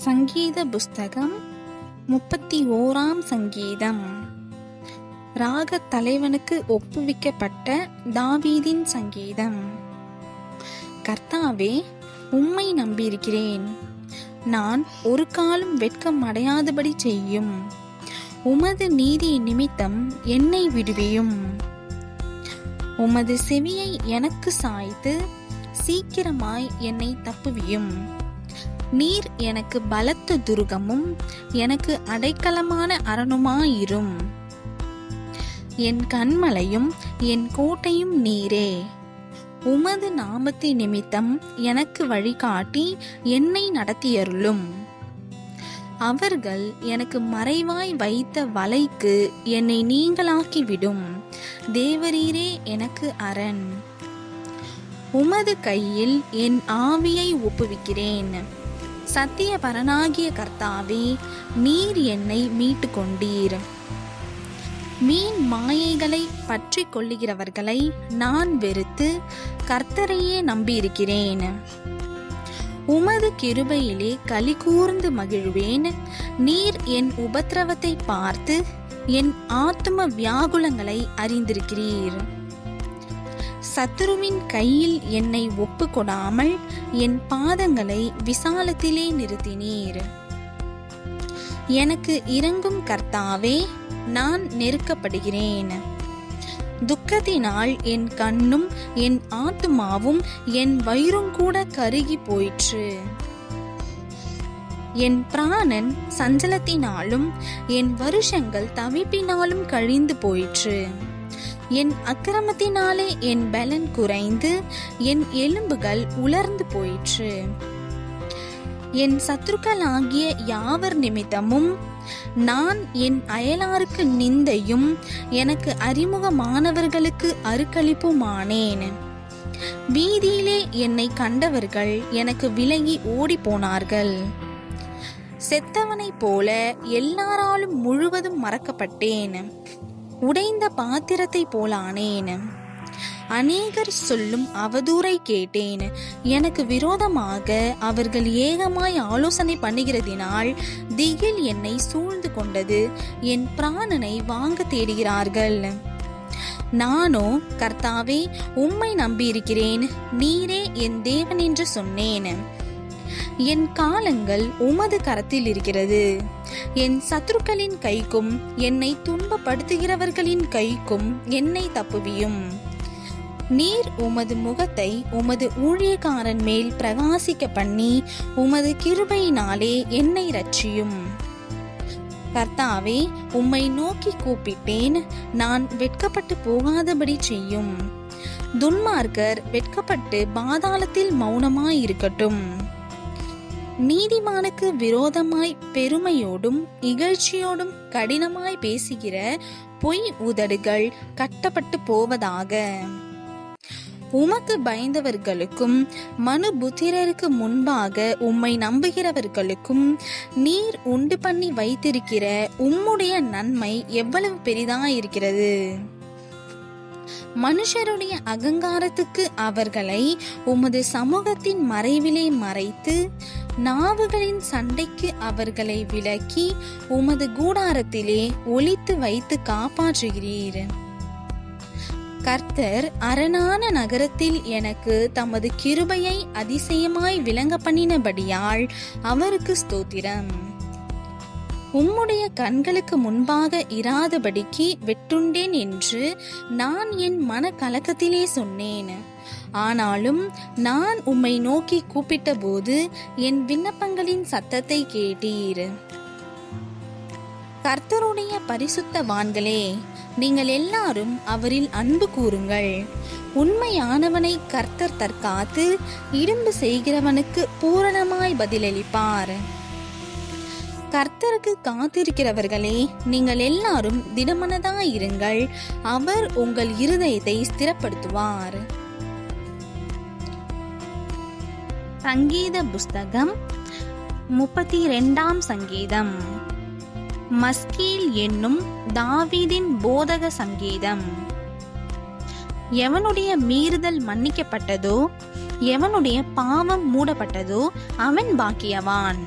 சங்கீத புஸ்தகம் 31ஆம் சங்கீதம். ராக தலைவனுக்கு ஒப்புவிக்கப்பட்ட தாவீதின் சங்கீதம். கர்த்தாவே, உம்மை நம்பியிருக்கிறேன். நான் ஒரு காலம் வெட்கம் அடையாதபடி செய்யும். உமது நீதி நிமித்தம் என்னை விடுவியும். உமது செவியை எனக்கு சாய்த்து சீக்கிரமாய் என்னை தப்புவியும். நீர் எனக்கு பலத்த துருகமும் எனக்கு அடைக்கலமான அரணுமாயிரும். என் கன்மலையும் என் கோட்டையும் நீரே. உமது நாமத்தின் நிமித்தம் எனக்கு வழிகாட்டி என்னை நடத்தியருளும். அவர்கள் எனக்கு மறைவாய் வைத்த வலைக்கு என்னை நீங்களாக்கிவிடும். தேவரீரே எனக்கு அரண். உமது கையில் என் ஆவியை ஒப்புவிக்கிறேன். சத்திய பரனாகிய கர்த்தாவே, நீர் என்னை மீட்டு கொண்டீர். மீன் மாயைகளை பற்றி கொள்ளுகிறவர்களை நான் வெறுத்து கர்த்தரையே நம்பியிருக்கிறேன். உமது கிருபையிலே களி கூர்ந்து மகிழ்வேன். நீர் என் உபத்திரவத்தை பார்த்து என் ஆத்தும வியாகுலங்களை அறிந்திருக்கிறீர். சத்துருவின் கையில் என்னை ஒப்பு கொடாமல் என் பாதங்களை விசாலத்திலே நிறுத்தினீர். எனக்கு இரங்கும் கர்த்தாவே, நான் நெருக்கப்படுகிறேன். துக்கத்தினால் என் கண்ணும் என் ஆத்துமாவும் என் வயிறும் கூட கருகி போயிற்று. என் பிராணன் சஞ்சலத்தினாலும் என் வருஷங்கள் தவிப்பினாலும் கழிந்து போயிற்று. என் அக்கிரமத்தினாலே என் பலன் குறைந்து என் எலும்புகள் உலர்ந்து போயிற்று. என் சத்துருக்களாகிய யாவர் நிமித்தமும் நான் என் அயலாருக்கு நிந்தையும் எனக்கு அறிமுகமானவர்களுக்கு அருக்களிப்புமானேன். வீதியிலே என்னை கண்டவர்கள் எனக்கு விலகி ஓடி போனார்கள். செத்தவனைப் போல எல்லாராலும் முழுவதும் மறக்கப்பட்டேன். உடைந்த பாத்திரத்தை போலானேன். அநேகர் சொல்லும் அவதூறை கேட்டேன். எனக்கு விரோதமாக அவர்கள் ஏகமாய் ஆலோசனை பண்ணுகிறதினால் திகில் என்னை சூழ்ந்து கொண்டது. என் பிராணனை வாங்க தேடுகிறார்கள். நானோ, கர்த்தாவே, உம்மை நம்பியிருக்கிறேன். நீரே என் தேவன் என்று சொன்னேன். என் காலங்கள் உமது கரத்தில் இருக்கிறது. என் சத்துருக்களின் கைக்கும் என்னை துன்பப்படுத்துகிறவர்களின் கைக்கும் என்னை தப்புவியும். நீர் உமது முகத்தை உமது ஊழியக்காரன் மேல் பிரகாசிக்க பண்ணி உமது கிருபையினாலே என்னை இரட்சியும். கர்த்தாவே, உம்மை நோக்கி கூப்பிட்டேன். நான் வெட்கப்பட்டு போகாதபடி செய்யும். துன்மார்க்கர் வெட்கப்பட்டு பாதாளத்தில் மௌனமாயிருக்கட்டும். நீதிமானுக்கு விரோதமாய் பெருமையோடும் இகழ்ச்சியோடும் கடினமாய் பேசுகிற பொய் உதடுகள் கட்டப்பட்டு போவதாக. உமக்கு பயந்தவர்களுக்கும் மனுபுத்திரருக்கு முன்பாக உம்மை நம்புகிறவர்களுக்கும் நீர் உண்டு பண்ணி வைத்திருக்கிற உம்முடைய நன்மை எவ்வளவு பெரிதாயிருக்கிறது. மனுஷருடைய அகங்காரத்துக்கு அவர்களை உமது சமூகத்தின் மறைவிலே மறைத்து நாவுகளின் சண்டைக்கு அவர்களை விலக்கி உமது கூடாரத்திலே ஒளித்து வைத்து காப்பாற்றுகிறீர். கர்த்தர் அரணான நகரத்தில் எனக்கு தமது கிருபையை அதிசயமாய் விளங்க பண்ணினபடியால் அவருக்கு ஸ்தோத்திரம். உம்முடைய கண்களுக்கு முன்பாக இராதபடிக்கு வெட்டுண்டேன் என்று நான் என் மன கலக்கத்திலே சொன்னேன். ஆனாலும் நான் உம்மை நோக்கி கூப்பிட்ட போது என் விண்ணப்பங்களின் சத்தத்தை கேட்டீர். கர்த்தருடைய பரிசுத்தவான்களே, நீங்கள் எல்லாரும் அவரில் அன்பு கூறுங்கள். உண்மையானவனை கர்த்தர் தற்காத்து இடும்பு செய்கிறவனுக்கு பூரணமாய் பதிலளிப்பார். கர்த்தருக்கு காத்திருக்கிறவர்களே, நீங்கள் எல்லாரும் திடமனதாயிருங்கள். அவர் உங்கள் இருதயத்தை ஸ்திரப்படுத்துவார். சங்கீத புஸ்தகம் 32ஆம் சங்கீதம். மஸ்கீல் என்னும் தாவீதின் போதக சங்கீதம். எவனுடைய மீறுதல் மன்னிக்கப்பட்டதோ, எவனுடைய பாவம் மூடப்பட்டதோ அவன் பாக்கியவான்.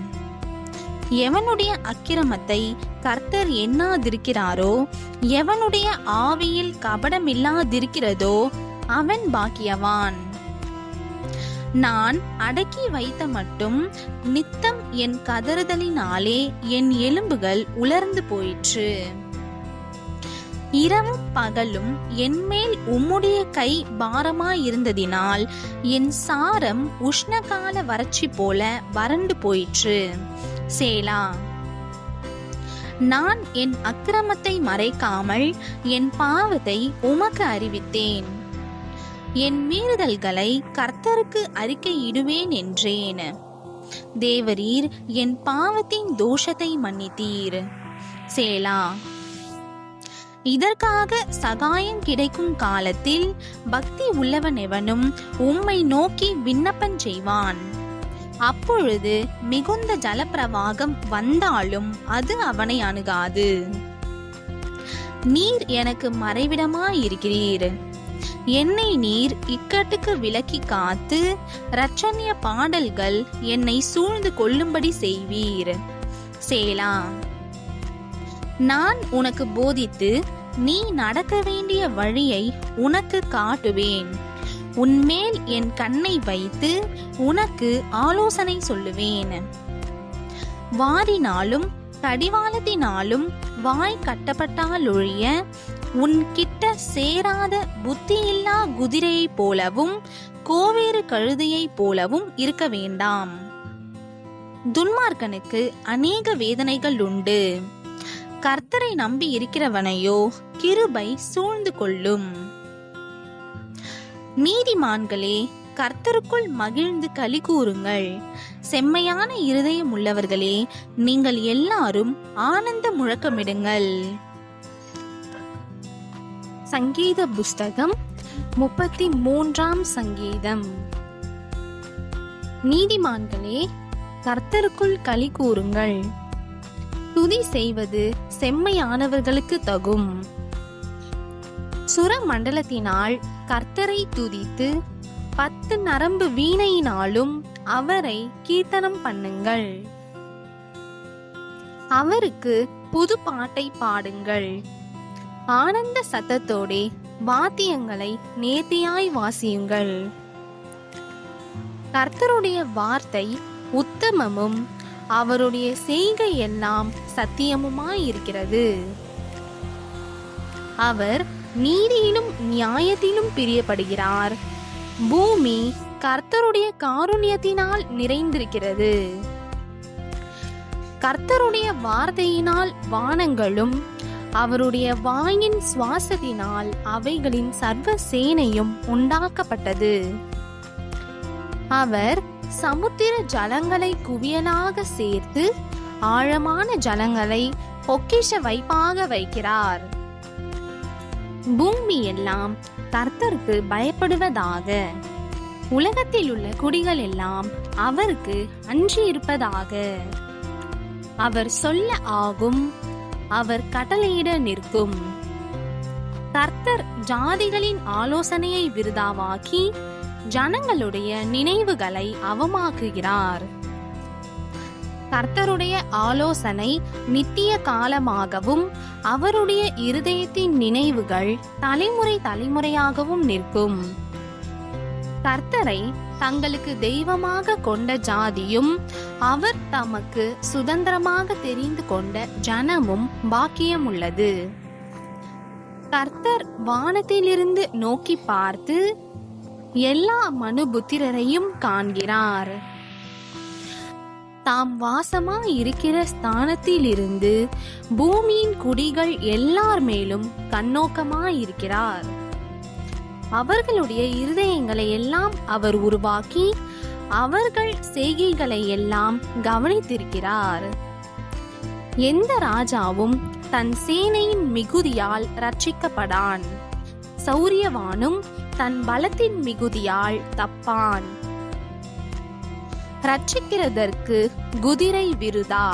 எவனுடைய அக்கிரமத்தை கர்த்தர் எண்ணாதிருக்கிறாரோ, எவனுடைய ஆவியில் கபடமில்லாதிருக்கிறதோ அவன் பாக்கியவான். நான் அடக்கி வைத்த மட்டும் நித்தம் என் கதறுதலினாலே என் எலும்புகள் உலர்ந்து போயிற்று. இரவும் பகலும் என்மேல் உம்முடைய கை பாரமாயிருந்ததினால் என் சாரம் உஷ்ணகால வறட்சி போல வறண்டு போயிற்று. சேலா. நான் என் அக்கிரமத்தை மறைக்காமல் என் பாவத்தை உமக்கு அறிவித்தேன். என் மீறுதல்களை கர்த்தருக்கு அறிக்கையிடுவேன் என்றேன். தேவரீர் என் பாவத்தின் தோஷத்தை மன்னித்தீர். சேலா. இதற்காக சகாயம் கிடைக்கும் காலத்தில் பக்தி உள்ளவன் எவனும் உம்மை நோக்கி விண்ணப்பம் செய்வான். அப்பொழுது மிகுந்த ஜலப்பிரவாகம் வந்தாலும் அது அவனை அணுகாது. நீர் எனக்கு மறைவிடமாயிருக்கிறீர். என்னை நீர் இக்கட்டுக்கு விலக்கி காத்து இரட்சணிய பாடல்கள் என்னை சூழ்ந்து கொள்ளும்படி செய்வீர். சேலா. நான் உனக்கு போதித்து நீ நடக்க வேண்டிய வழியை உனக்கு காட்டுவேன். உன்மேல் என் கண்ணை வைத்து உனக்கு ஆலோசனை சொல்லுவேன். வாரினாலும் கடிவாளத்தினாலும் வாய் கட்டப்பட்டாலொழிய உன் கிட்ட சேராத புத்தியில்லா குதிரையை போலவும் கோவேறு கழுதையை போலவும் இருக்க வேண்டாம். துன்மார்க்கனுக்கு அநேக வேதனைகள் உண்டு. கர்த்தரை நம்பி இருக்கிறவனையோ கிருபை சூழ்ந்து கொள்ளும். நீதிமான்களே, கர்த்தருக்குள் மகிழ்ந்து களி கூறுங்கள். செம்மையான இருதயம் உள்ளவர்களே, நீங்கள் எல்லாரும் ஆனந்த முழக்கமிடுங்கள். சங்கீத புஸ்தகம் 33ஆம் சங்கீதம். நீதிமான்களே, கர்த்தருக்குள் களி கூறுங்கள். துதி செய்வது செம்மையானவர்களுக்கு தகும். சுர மண்டலத்தினால் கர்த்தரை துதித்து 10 நரம்பு வீணையினாலும் அவரை கீர்த்தனம் பண்ணுங்கள். அவருக்கு புது பாட்டை பாடுங்கள். ஆனந்த சத்தத்தோடே வாத்தியங்களை நேர்த்தியாய் வாசியுங்கள். கர்த்தருடைய வார்த்தை உத்தமமும் அவருடைய செய்கை எல்லாம் சத்தியமுமாயிருக்கிறது. அவர் நீதியிலும் நியாயத்திலும் பிரியப்படுகிறார். பூமி கர்த்தருடைய காருண்யத்தினால் நிறைந்திருக்கிறது. கர்த்தருடைய வார்த்தையினால் வானங்களும் அவருடைய வாயின் சுவாசத்தினால் அவைகளின் சர்வ சேனையும் உண்டாக்கப்பட்டது. அவர் சமுத்திர ஜலங்களை குவியலாக சேர்த்து ஆழமான ஜலங்களை பொக்கிஷ வைப்பாக வைக்கிறார். பூமி எல்லாம் கர்த்தருக்கு பயப்படுவதாக. உலகத்தில் உள்ள குடிகள் எல்லாம் அவருக்கு அஞ்சி இருப்பதாக. அவர் சொல்ல ஆகும், அவர் கட்டளையிட நிற்கும். கர்த்தர் ஜாதிகளின் ஆலோசனையை விருதாவாக்கி ஜனங்களுடைய நினைவுகளை அவமாக்குகிறார். கர்த்தருடைய ஆலோசனை நித்திய காலமாகவும் அவருடைய இருதயத்தின் நினைவுகள் தலைமுறை தலைமுறையாகவும் நிற்கும். கர்த்தரை தங்களுக்கு தெய்வமாக கொண்ட ஜாதியும் அவர் தமக்கு சுதந்திரமாக தெரிந்து கொண்ட ஜனமும் பாக்கியம் உள்ளது. கர்த்தர் வானத்திலிருந்து நோக்கி பார்த்து எல்லா மனுபுத்திரரையும் காண்கிறார். தாம் வாசமாயிருக்கிற ஸ்தானத்திலிருந்து பூமியின் குடிகள் எல்லார் மேலும் கண்ணோக்கமாயிருக்கிறார். அவர்களுடைய இருதயங்களை எல்லாம் அவர் உருவாக்கி அவர்கள் செய்கைகளை எல்லாம் கவனித்திருக்கிறார். எந்த ராஜாவும் தன் சேனையின் மிகுதியால் ரட்சிக்கப்படான். சௌரியவானும் தன் பலத்தின் மிகுதியால் தப்பான். ரட்சிக்கிறதற்கு குதிரை விருதா,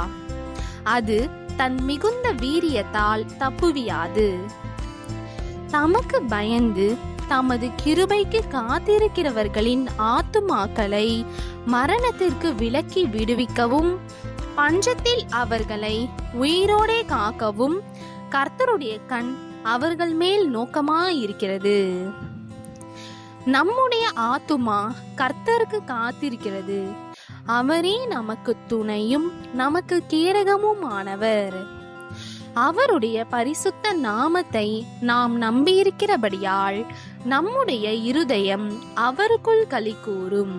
அது தன் மிகுந்த வீரியத்தால் தப்புவியாது. தமக்கு பயந்து தமது கிருபைக்கு காத்திருக்கிறவர்களின் ஆத்துமாக்களை மரணத்திற்கு விலக்கி விடுவிக்கவும் பஞ்சத்தில் அவர்களை உயிரோடே காக்கவும் கர்த்தருடைய கண் அவர்கள் மேல் நோக்கமாயிருக்கிறது. நம்முடைய ஆத்துமா கர்த்தருக்கு காத்திருக்கிறது. அவரே நமக்கு துணையும் நமக்கு கேடகமும் ஆனவர். அவருடைய பரிசுத்த நாமத்தை நாம் நம்பியிருக்கிறபடியால் நம்முடைய இருதயம் அவருக்குள் களி கூறும்.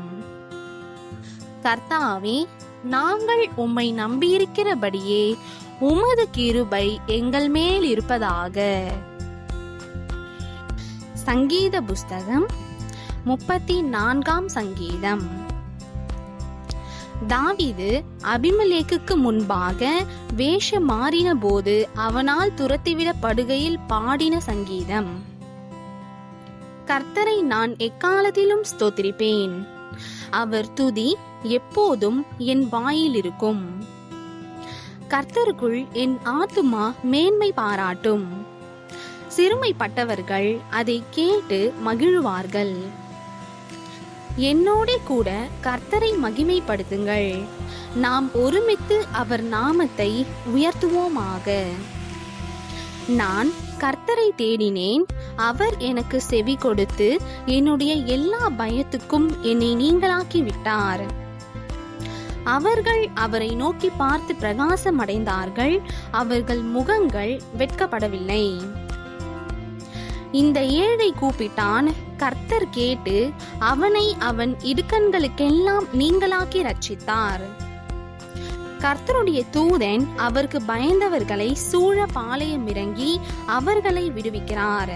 கர்த்தாவே, நாங்கள் உம்மை நம்பியிருக்கிறபடியே உமது கிருபை எங்கள் மேல் இருப்பதாக. சங்கீத புஸ்தகம் 34ஆம் சங்கீதம். தாவீது அபிமெலேக்குக்கு முன்பாக வேஷம் மாறின போது அவனால் துரத்திவிடப்படுகையில் பாடின சங்கீதம். கர்த்தரை நான் எக்காலத்திலும் ஸ்தோத்திரிப்பேன். அவர் துதி எப்போதும் என் வாயில் இருக்கும். கர்த்தருக்குள் என் ஆத்துமா மேன்மை பாராட்டும். சிறுமைப்பட்டவர்கள் அதை கேட்டு மகிழ்வார்கள். என்னோட கூட கர்த்தரை மகிமைப்படுத்துங்கள். நாம் ஒருமித்து அவர் நாமத்தை உயர்த்துவோமாக. நான் கர்த்தரை தேடினேன். அவர் எனக்கு செவி கொடுத்து என்னுடைய எல்லா பயத்துக்கும் என்னை நீங்களாக்கி விட்டார். அவர்கள் அவரை நோக்கி பார்த்து பிரகாசம் அடைந்தார்கள். அவர்கள் முகங்கள் வெட்கப்படவில்லை. இந்த ஏழை கூப்பிட்டான். கர்த்தர் கேட்டு அவனை அவன் இடுக்கண்களுக்கெல்லாம் நீங்களாக்கி ரட்சித்தார். கர்த்தருடைய தூதன் அவருக்கு பயந்தவர்களை சூழ பாளையம் இறங்கி அவர்களை விடுவிக்கிறார்.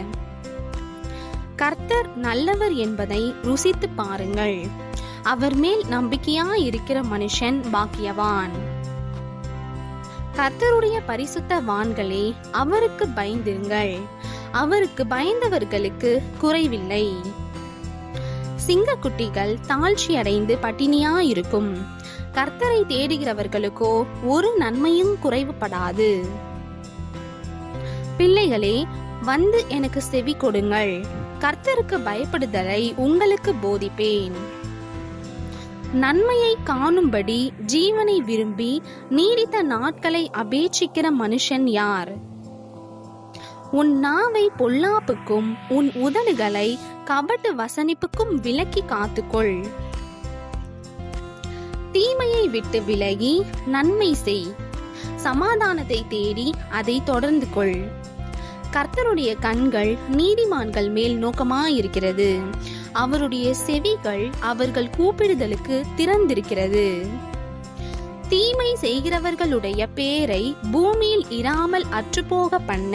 கர்த்தர் நல்லவர் என்பதை ருசித்து பாருங்கள். அவர் மேல் நம்பிக்கையா இருக்கிற மனுஷன் பாக்கியவான். கர்த்தருடைய பரிசுத்தவான்களே, அவருக்கு பயந்திருங்கள். அவருக்கு பயந்தவர்களுக்கு குறைவில்லை. சிங்கக்குட்டிகள் தாழ்ச்சி அடைந்து பட்டினியா இருக்கும். கர்த்தரை தேடுகிறவர்களுக்கோ ஒரு நன்மையும் குறைவுபடாது. பிள்ளைகளே, வந்து எனக்கு செவி கொடுங்கள். கர்த்தருக்கு பயப்படுதலை உங்களுக்கு போதிப்பேன். நன்மையை காணும்படி ஜீவனை விரும்பி நீடித்த நாட்களை அபேட்சிக்கிற மனுஷன் யார்? உன் நாவை பொல்லாப்புக்கும் உன் உதடுகளை கபட்டு வசனிப்புக்கும் விலக்கி காத்துக்கொள். தீமையை விட்டு விலகி நன்மை செய். சமாதானத்தை தேடி அதை தொடர்ந்து கொள். கர்த்தருடைய கண்கள் நீதிமான்கள் மேல் நோக்கமாயிருக்கிறது. அவருடைய செவிகள் அவர்கள் கூப்பிடுதலுக்கு திறந்திருக்கிறது. தீமை செய்கிறவர்களுடைய பேரை பூமியில் இராமல் அற்றுப்போக பண்ண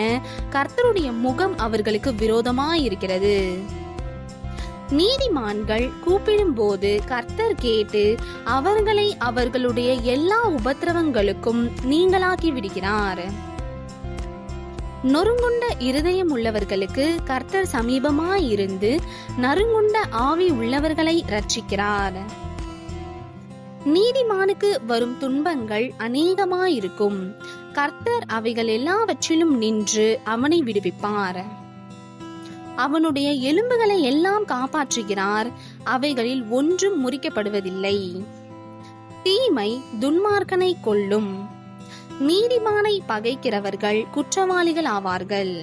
கர்த்தருடைய முகம் அவர்களுக்கு விரோதமாயிருக்கிறது. நீதிமான்கள் கூப்பிடும்போது கர்த்தர் கேட்டு அவர்களை அவர்களுடைய எல்லா உபத்திரவங்களுக்கும் நீங்களாக்கி விடுகிறார். நொறுங்குண்ட இருதயம் உள்ளவர்களுக்கு கர்த்தர் சமீபமாயிருந்து நறுங்குண்ட ஆவி உள்ளவர்களை ரட்சிக்கிறார். நீதிமானுக்கு வரும் துன்பங்கள் அநேகமாயிருக்கும். கர்த்தர் அவைகள் எல்லாவற்றிலும் நின்று அவனை விடுவிப்பார். அவனுடைய எலும்புகளை எல்லாம் காப்பாற்றுகிறார். அவைகளில் ஒன்றும் முறிக்கப்படுவதில்லை. தீமை துன்மார்க்கனை கொல்லும். நீதிமானை பகைக்கிறவர்கள் குற்றவாளிகள் ஆவார்கள்.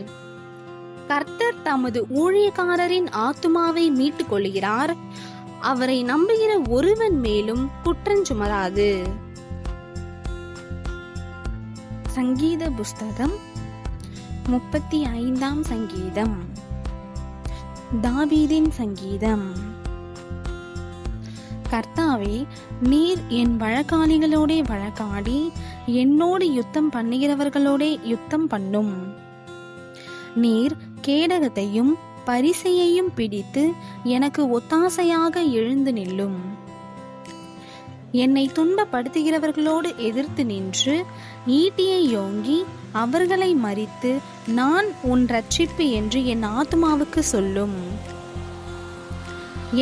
கர்த்தர் தமது ஊழியக்காரரின் ஆத்துமாவை மீட்டுக் கொள்கிறார். அவரை நம்புகிற ஒருவன் மேலும் குற்றஞ்சுமராது. சங்கீத புஸ்தகம் 35ஆம் சங்கீதம். தாவீதின் சங்கீதம். கர்த்தாவே, நீர் என் வழக்காளிகளோடே வழக்காடி என்னோடு யுத்தம் பண்ணுகிறவர்களோடே யுத்தம் பண்ணும். நீர் கேடகத்தையும் பரிசையையும் பிடித்து எனக்கு ஒத்தாசையாக எழுந்து நில்லும். என்னை துன்பப்படுத்துகிறவர்களோடு எதிர்த்து நின்று ஈட்டியை யோங்கி அவர்களை மறித்து நான் உன் ரட்சிப்பு என்று என் ஆத்துமாவுக்கு சொல்லும்.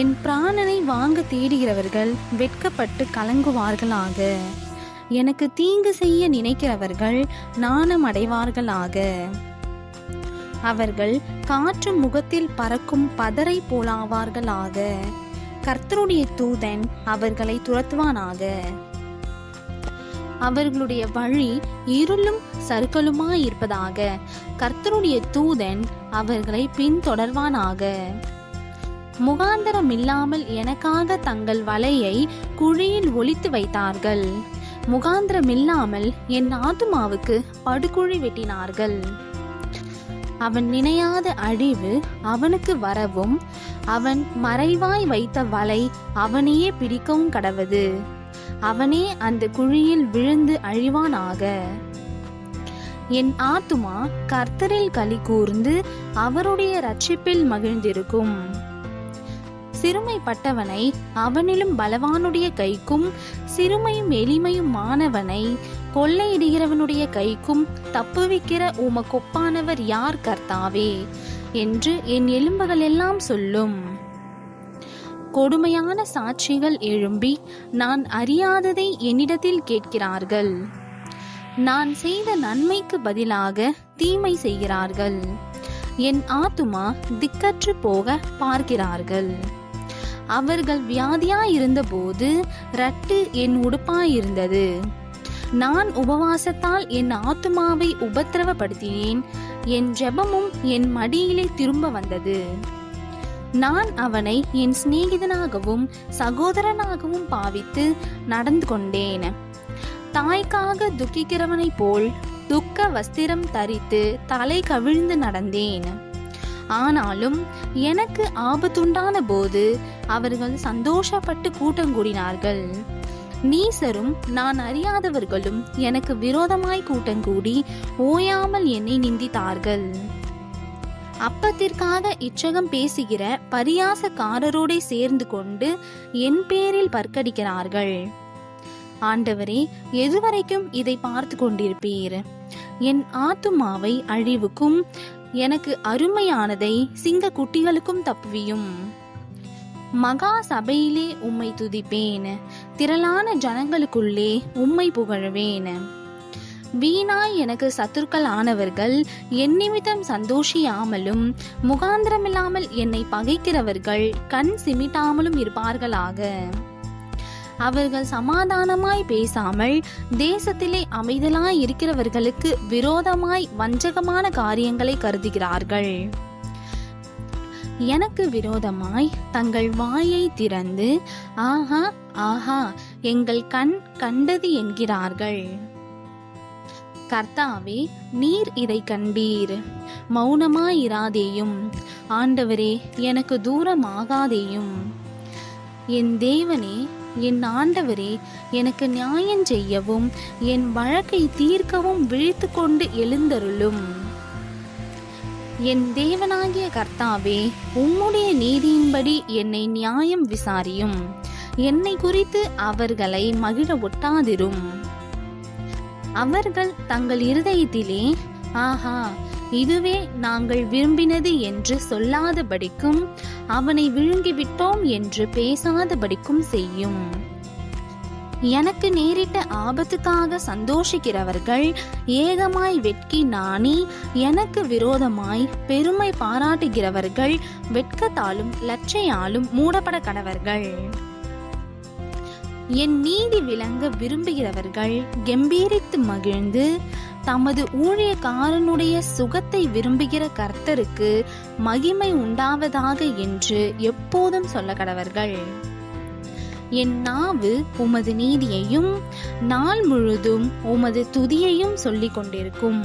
என் பிராணனை வாங்க தேடுகிறவர்கள் வெட்கப்பட்டு கலங்குவார்களாக. எனக்கு தீங்கு செய்ய நினைக்கிறவர்கள் நாணம் அடைவார்களாக. அவர்கள் காற்று முகத்தில் பறக்கும் பதரை போலாவார்களாக. கர்த்தருடைய தூதன் அவர்களை துரத்துவானாக. அவர்களுடைய வழி இருளும் சறுக்கலுமாயிருப்பதாக. கர்த்தருடைய தூதன் அவர்களை பின்தொடர்வானாக. முகாந்திரமில்லாமல் எனக்காக தங்கள் வலையை குழியில் ஒளித்து வைத்தார்கள். முகாந்திரமில்லாமல் என் ஆத்துமாவுக்கு படுகுழி வெட்டினார்கள். அவன் நினையாத அழிவு அவனுக்கு வரவும், அவன் மறைவாய் வைத்த வலை அவனையே பிடிக்கவும் கடவது. அவனே அந்த குழியில் விழுந்து அழிவானாக. என் ஆத்துமா கர்த்தரில் களி கூர்ந்து அவருடைய இரட்சிப்பில் மகிழ்ந்திருக்கும். சிறுமைப்பட்டவனை அவனிலும் பலவானுடைய கைக்கும், சிறுமையும் எளிமையும் மாணவனை கொள்ளையிடுகிறவனுடைய கைக்கும் தப்புவிக்கிற உமக்கொப்பானவர் யார் கர்த்தாவே என்று என் எலும்புகள் எல்லாம் சொல்லும். கொடுமையான சாட்சிகள் எழும்பி நான் அறியாததை என்னிடத்தில் கேட்கிறார்கள். நான் செய்த நன்மைக்கு பதிலாக தீமை செய்கிறார்கள். என் ஆத்துமா திக்கற்று போக பார்க்கிறார்கள். அவர்கள் வியாதியாயிருந்த போது ரட்டு என் உடுப்பாயிருந்தது. நான் உபவாசத்தால் என் ஆத்துமாவை உபத்திரவப்படுத்தினேன். என் ஜெபமும் என் மடியிலே திரும்ப வந்தது. நான் அவனை என் சிநேகிதனாகவும் சகோதரனாகவும் பாவித்து நடந்து கொண்டேன். தாய்க்காக துக்கிக்கிறவனை போல் துக்க வஸ்திரம் தரித்து தலை கவிழ்ந்து நடந்தேன். ஆனாலும் எனக்கு ஆபத்துண்டான போது அவர்கள் சந்தோஷப்பட்டு கூட்டம் கூடினார்கள். நீசரும் நான் அறியாதவர்களும் எனக்கு விரோதமாய் கூட்டங்கூடி ஓயாமல் என்னை நிந்தித்தார்கள். அப்பத்திற்காக இச்சகம் பேசுகிற பரியாசக்காரரோட சேர்ந்து கொண்டு என் பேரில் பற்கடிக்கிறார்கள். ஆண்டவரே, எதுவரைக்கும் இதை பார்த்து கொண்டிருப்பீர்? என் ஆத்துமாவை அழிவுக்கும் எனக்கு அருமையானதை சிங்க குட்டிகளுக்கும் தப்புவியும். மகா சபையிலே உம்மை துதிப்பேன். திரளான ஜனங்களுக்குள்ளே உம்மை புகழ்வேன். வீணாய் எனக்கு சத்துருக்கள் ஆனவர்கள் என் நிமித்தம் சந்தோஷியாமலும், முகாந்திரமில்லாமல் என்னை பகைக்கிறவர்கள் கண் சிமிட்டாமலும் இருப்பார்களாக. அவர்கள் சமாதானமாய் பேசாமல் தேசத்திலே அமைதலாய் இருக்கிறவர்களுக்கு விரோதமாய் வஞ்சகமான காரியங்களை கருதுகிறார்கள். எனக்கு விரோதமாய் தங்கள் வாயை திறந்து ஆஹா ஆஹா எங்கள் கண் கண்டது என்கிறார்கள். கர்த்தாவே, நீர் இதை கண்டீர். மௌனமாயிராதேயும். ஆண்டவரே, எனக்கு தூரமாகாதேயும். என் தேவனே, என் ஆண்டவரே, எனக்கு நியாயம் செய்யவும் என் வழக்கை தீர்க்கவும் விழித்து கொண்டு எழுந்தருளும். என் தேவனாகிய கர்த்தாவே, உம்முடைய நீதியின்படி என்னை நியாயம் விசாரியும். என்னை குறித்து அவர்களை மகிழ ஒட்டாதிரும். அவர்கள் தங்கள் இருதயத்திலே ஆஹா இதுவே நாங்கள் விரும்பினது என்று சொல்லாதபடிக்கும், அவனை விழுங்கிவிட்டோம் என்று பேசாதபடிக்கும் செய்யும். எனக்கு நேரிட்ட ஆபத்துக்காக சந்தோஷிக்கிறவர்கள் ஏகமாய் வெட்கி நாணி, எனக்கு விரோதமாய் பெருமை பாராட்டுகிறவர்கள் வெட்கத்தாலும் லட்சையாலும் மூடப்பட கடவர்கள். என் நீதி விளங்க விரும்புகிறவர்கள் கெம்பீரித்து மகிழ்ந்து, தமது ஊழியக்காரனுடைய சுகத்தை விரும்புகிற கர்த்தருக்கு மகிமை உண்டாவதாக என்று எப்போதும் சொல்ல கடவர்கள். என் நாவு உமது நீதியையும் நாள் முழுதும் உமது துதியையும் சொல்லிக் கொண்டிருக்கும்.